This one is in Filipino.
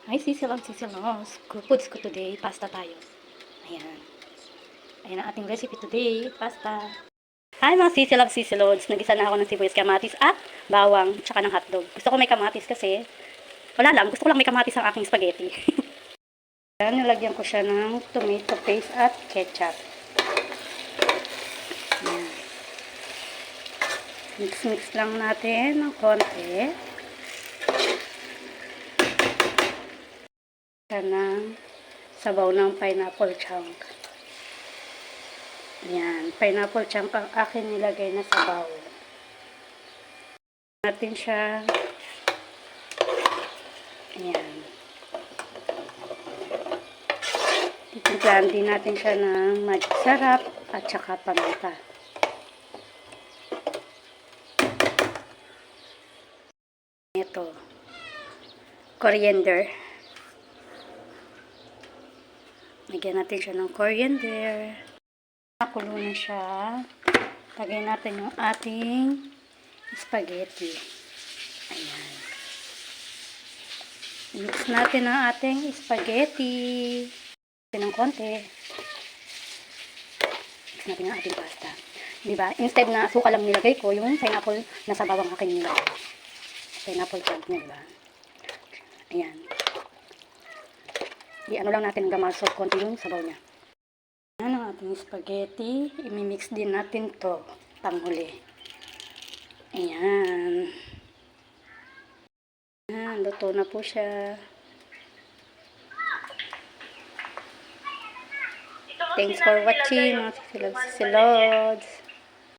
Ay, sisilong. Foods ko today, pasta tayo. Ayan. Ayan ang ating recipe today, pasta. Hi mga sisilods. Nagisa na ako ng sibuyas, kamatis at bawang, tsaka ng hotdog. Gusto ko may kamatis kasi, wala lang, gusto ko lang may kamatis ang aking spaghetti. Ayan, nilagyan ko siya ng tomato paste at ketchup. Ayan. Mix lang natin ng konti. Ng sabaw ng pineapple chunk. Ayan, pineapple chunk ang akin nilagay na sabaw. Natin siya. Ayan. Titimplahan din natin siya ng magic sarap at saka paminta. Ito. Coriander. Lagyan natin siya ng coriander. Nakulo na siya. Lagyan natin yung ating spaghetti. Ayan. Mix natin ang ating spaghetti. Ng konti. Mix natin ang ating pasta. Diba? Instead na suka lang nilagay ko, yung pineapple nasa bawang aking nilagay. Pineapple chunk niya, diba? Ayan. Ano lang natin gamasok konti yung sabaw niya. Ayan ang ating spaghetti. Imimix din natin to panghuli. Ayan. Ayan, luto na po siya. Thanks for watching mga silods.